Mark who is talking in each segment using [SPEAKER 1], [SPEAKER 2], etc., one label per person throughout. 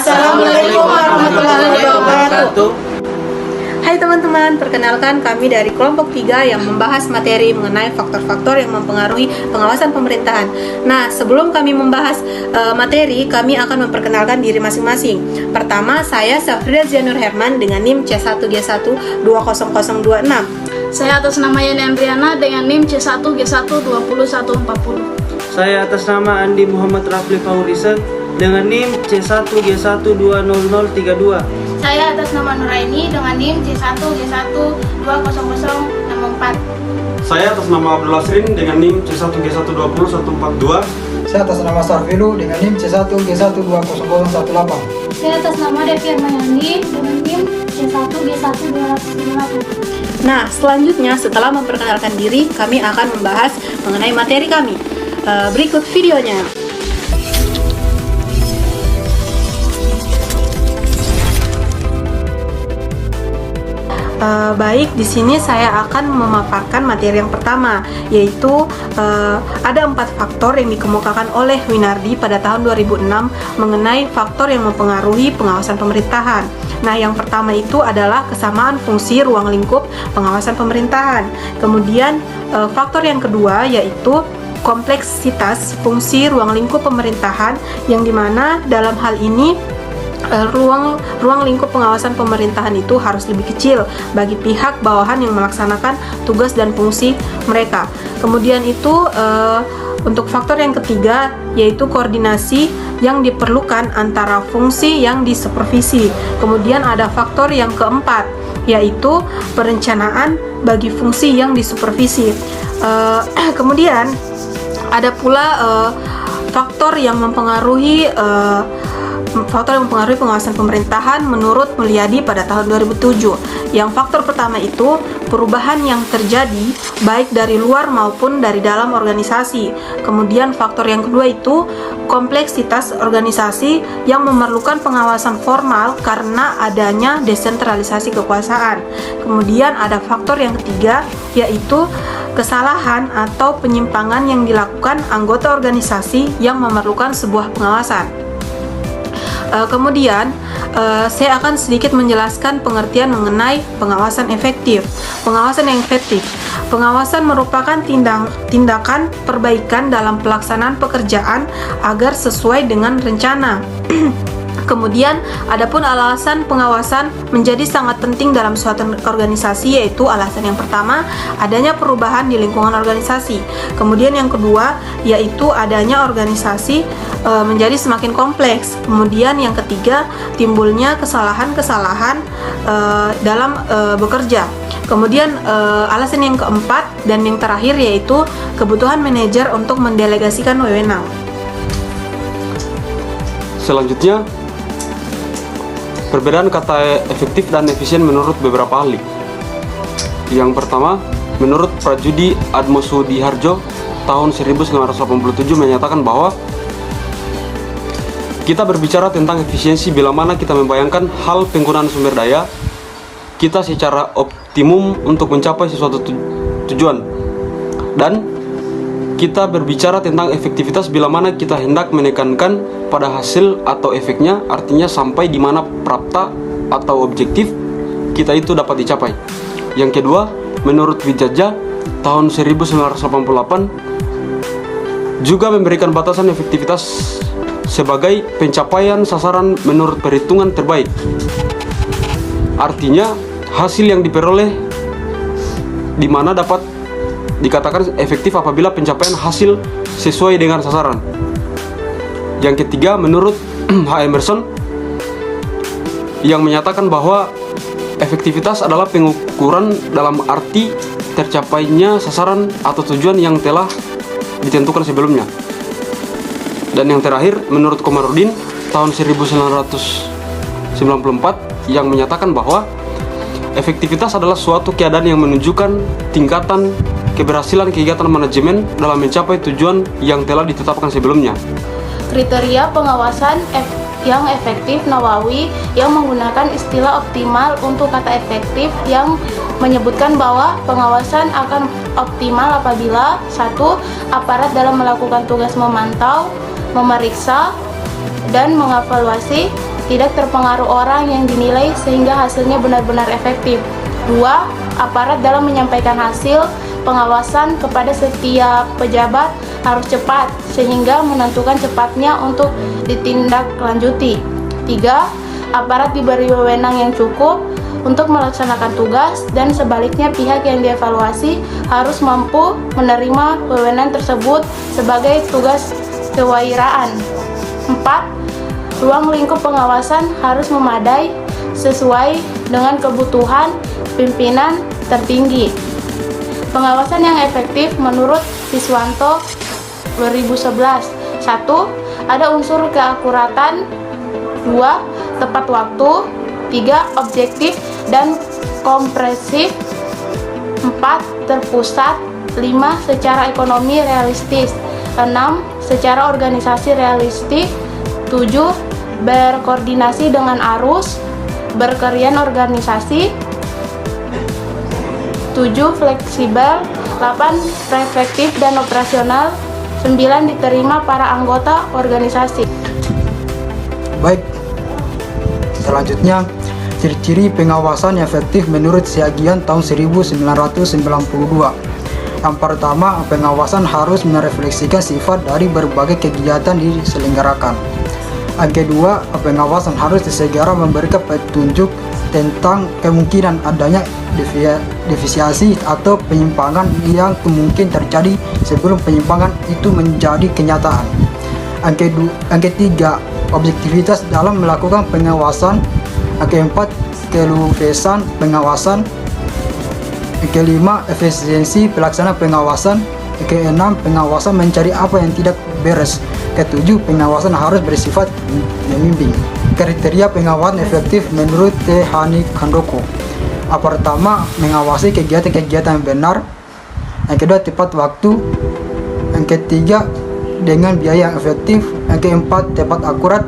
[SPEAKER 1] Assalamualaikum warahmatullahi wabarakatuh.
[SPEAKER 2] Hai teman-teman, perkenalkan kami dari kelompok 3 yang membahas materi mengenai faktor-faktor yang mempengaruhi pengawasan pemerintahan. Nah, sebelum kami membahas materi, kami akan memperkenalkan diri masing-masing. Pertama, saya Safrida Zianur Herman dengan NIM C1G1 20026.
[SPEAKER 3] Saya atas nama Yani Andriana dengan NIM C1G1 20140.
[SPEAKER 4] Saya atas nama Andi Muhammad Rafli Faurisan dengan NIM C1G1 20032.
[SPEAKER 5] Saya atas nama Nuraini dengan NIM C1G1 20064.
[SPEAKER 6] Saya atas nama Abdul Asrin dengan NIM C1G1 20142.
[SPEAKER 7] Saya atas nama Sarfilu dengan NIM C1G1 20018.
[SPEAKER 8] Saya atas nama Devi Armayani dengan NIM C1G1 250.
[SPEAKER 2] Nah, selanjutnya setelah memperkenalkan diri, kami akan membahas mengenai materi kami. Berikut videonya. Baik, di sini saya akan memaparkan materi yang pertama, yaitu ada 4 faktor yang dikemukakan oleh Winardi pada tahun 2006 mengenai faktor yang mempengaruhi pengawasan pemerintahan. Nah, yang pertama itu adalah kesamaan fungsi ruang lingkup pengawasan pemerintahan. Kemudian faktor yang kedua yaitu kompleksitas fungsi ruang lingkup pemerintahan, yang dimana dalam hal ini ruang lingkup pengawasan pemerintahan itu harus lebih kecil bagi pihak bawahan yang melaksanakan tugas dan fungsi mereka. Kemudian itu untuk faktor yang ketiga yaitu koordinasi yang diperlukan antara fungsi yang disupervisi. Kemudian ada faktor yang keempat yaitu perencanaan bagi fungsi yang disupervisi. Kemudian ada pula faktor yang mempengaruhi pengawasan pemerintahan menurut Mulyadi pada tahun 2007. Yang faktor pertama itu perubahan yang terjadi baik dari luar maupun dari dalam organisasi. Kemudian faktor yang kedua itu kompleksitas organisasi yang memerlukan pengawasan formal karena adanya desentralisasi kekuasaan. Kemudian ada faktor yang ketiga yaitu kesalahan atau penyimpangan yang dilakukan anggota organisasi yang memerlukan sebuah pengawasan. Kemudian saya akan sedikit menjelaskan pengertian mengenai pengawasan efektif. Pengawasan yang efektif, pengawasan merupakan tindakan perbaikan dalam pelaksanaan pekerjaan agar sesuai dengan rencana. Kemudian, adapun alasan pengawasan menjadi sangat penting dalam suatu organisasi, yaitu alasan yang pertama, adanya perubahan di lingkungan organisasi. Kemudian yang kedua, yaitu adanya organisasi menjadi semakin kompleks. Kemudian yang ketiga, timbulnya kesalahan-kesalahan dalam bekerja. Kemudian alasan yang keempat dan yang terakhir yaitu kebutuhan manajer untuk mendelegasikan wewenang.
[SPEAKER 6] Selanjutnya, perbedaan kata efektif dan efisien menurut beberapa ahli. Yang pertama, menurut Prajudi Atmosudiharjo tahun 1987 menyatakan bahwa kita berbicara tentang efisiensi bila mana kita membayangkan hal penggunaan sumber daya kita secara optimum untuk mencapai sesuatu tujuan. Dan kita berbicara tentang efektivitas bila mana kita hendak menekankan pada hasil atau efeknya, artinya sampai di mana prapta atau objektif kita itu dapat dicapai. Yang kedua, menurut Wijaya tahun 1988 juga memberikan batasan efektivitas sebagai pencapaian sasaran menurut perhitungan terbaik. Artinya hasil yang diperoleh di mana dapat dikatakan efektif apabila pencapaian hasil sesuai dengan sasaran. Yang ketiga, menurut H. Emerson yang menyatakan bahwa efektivitas adalah pengukuran dalam arti tercapainya sasaran atau tujuan yang telah ditentukan sebelumnya. Dan yang terakhir, menurut Komarudin tahun 1994 yang menyatakan bahwa efektivitas adalah suatu keadaan yang menunjukkan tingkatan keberhasilan kegiatan manajemen dalam mencapai tujuan yang telah ditetapkan sebelumnya.
[SPEAKER 5] Kriteria pengawasan yang efektif Nawawi yang menggunakan istilah optimal untuk kata efektif yang menyebutkan bahwa pengawasan akan optimal apabila 1. Aparat dalam melakukan tugas memantau, memeriksa, dan mengevaluasi tidak terpengaruh orang yang dinilai sehingga hasilnya benar-benar efektif. 2. Aparat dalam menyampaikan hasil pengawasan kepada setiap pejabat harus cepat sehingga menentukan cepatnya untuk ditindaklanjuti. 3. Aparat diberi wewenang yang cukup untuk melaksanakan tugas dan sebaliknya pihak yang dievaluasi harus mampu menerima wewenang tersebut sebagai tugas kewirausahaan. 4. Ruang lingkup pengawasan harus memadai sesuai dengan kebutuhan pimpinan tertinggi. Pengawasan yang efektif menurut Siswanto 2011. 1. Ada unsur keakuratan. 2. Tepat waktu. 3. Objektif dan komprehensif. 4. Terpusat. 5. Secara ekonomi realistis. 6. Secara organisasi realistik. 7. Berkoordinasi dengan arus berkerian organisasi. 7. Fleksibel. 8. Efektif dan operasional. 9. Diterima para anggota organisasi.
[SPEAKER 7] Baik, selanjutnya ciri-ciri pengawasan yang efektif menurut Siagian tahun 1992. Yang pertama, pengawasan harus merefleksikan sifat dari berbagai kegiatan diselenggarakan. Yang kedua, pengawasan harus segera memberikan petunjuk tentang kemungkinan adanya deviasi atau penyimpangan yang kemungkinan terjadi sebelum penyimpangan itu menjadi kenyataan. Yang ketiga, objektivitas dalam melakukan pengawasan. Yang keempat, keluasan pengawasan. Yang kelima, efisiensi pelaksanaan pengawasan. Yang keenam, pengawasan mencari apa yang tidak beres. Ketujuh, pengawasan harus bersifat membimbing. Kriteria pengawasan efektif menurut T. Hani Handoko. Yang pertama, mengawasi kegiatan-kegiatan yang benar. Yang kedua, tepat waktu. Yang ketiga, dengan biaya yang efektif. Yang keempat, tepat akurat.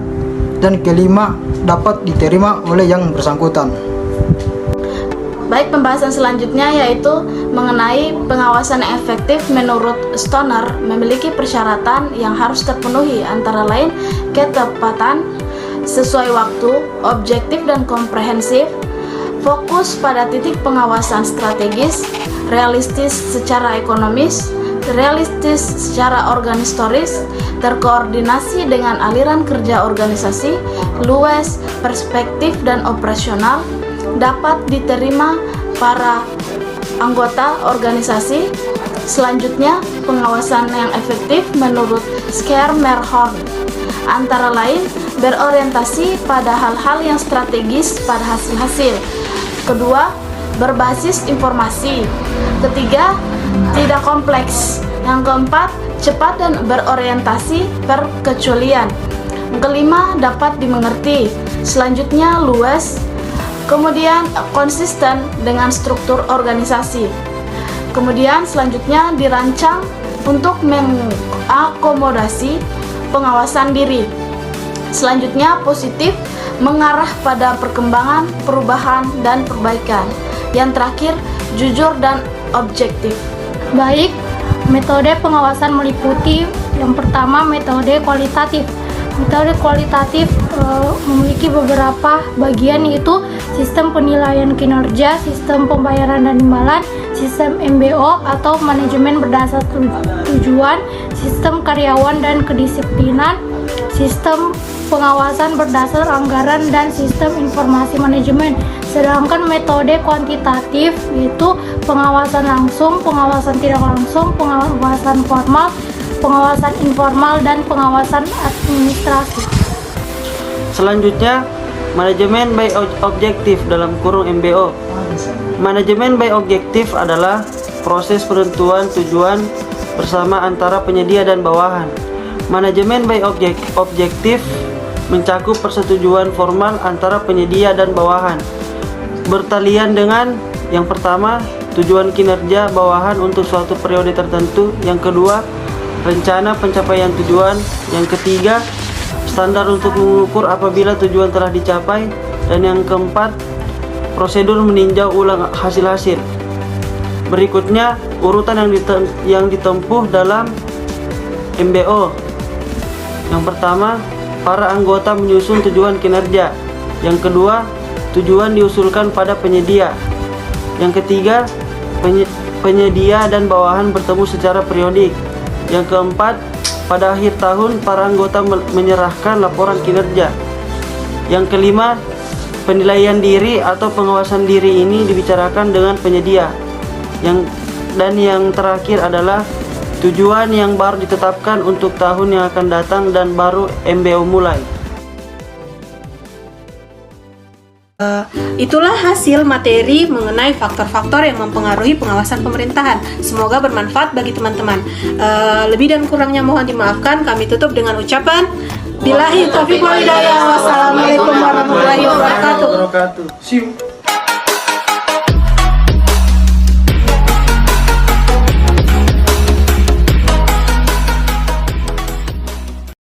[SPEAKER 7] Dan kelima, dapat diterima oleh yang bersangkutan.
[SPEAKER 3] Baik, pembahasan selanjutnya yaitu mengenai pengawasan yang efektif menurut Stoner memiliki persyaratan yang harus terpenuhi, antara lain ketepatan, sesuai waktu, objektif dan komprehensif, fokus pada titik pengawasan strategis, realistis secara ekonomis, realistis secara organisatoris, terkoordinasi dengan aliran kerja organisasi, luas, perspektif dan operasional, dapat diterima para anggota organisasi. Selanjutnya, pengawasan yang efektif menurut Schermerhorn antara lain berorientasi pada hal-hal yang strategis pada hasil-hasil. Kedua, berbasis informasi. Ketiga, tidak kompleks. Yang keempat, cepat dan berorientasi perkecualian. Kelima, dapat dimengerti. Selanjutnya, luas. Kemudian, konsisten dengan struktur organisasi. Kemudian, selanjutnya dirancang untuk mengakomodasi pengawasan diri. Selanjutnya, positif, mengarah pada perkembangan, perubahan, dan perbaikan. Yang terakhir, jujur dan objektif.
[SPEAKER 8] Baik, metode pengawasan meliputi yang pertama metode kualitatif. Metode kualitatif memiliki beberapa bagian, yaitu sistem penilaian kinerja, sistem pembayaran dan imbalan, sistem MBO atau manajemen berdasar tujuan, sistem karyawan dan kedisiplinan, sistem pengawasan berdasar anggaran, dan sistem informasi manajemen. Sedangkan metode kuantitatif yaitu pengawasan langsung, pengawasan tidak langsung, pengawasan formal, pengawasan informal, dan pengawasan administrasi.
[SPEAKER 4] Selanjutnya, manajemen by objektif dalam kurung MBO. Manajemen by objektif adalah proses penentuan tujuan bersama antara penyedia dan bawahan. Manajemen by objektif mencakup persetujuan formal antara penyedia dan bawahan. Bertalian dengan yang pertama, tujuan kinerja bawahan untuk suatu periode tertentu. Yang kedua, rencana pencapaian tujuan. Yang ketiga, standar untuk mengukur apabila tujuan telah dicapai. Dan yang keempat, prosedur meninjau ulang hasil-hasil. Berikutnya, urutan yang ditempuh dalam MBO. Yang pertama, para anggota menyusun tujuan kinerja. Yang kedua, tujuan diusulkan pada penyedia. Yang ketiga, penyedia dan bawahan bertemu secara periodik. Yang keempat, pada akhir tahun para anggota menyerahkan laporan kinerja. Yang kelima, penilaian diri atau pengawasan diri ini dibicarakan dengan penyedia. Dan yang terakhir adalah tujuan yang baru ditetapkan untuk tahun yang akan datang dan baru MBO mulai.
[SPEAKER 2] Itulah hasil materi mengenai faktor-faktor yang mempengaruhi pengawasan pemerintahan. Semoga bermanfaat bagi teman-teman. Lebih dan kurangnya mohon dimaafkan. Kami tutup dengan ucapan Billahi taufiq wal hidayah. Wassalamualaikum warahmatullahi wabarakatuh.
[SPEAKER 1] See you.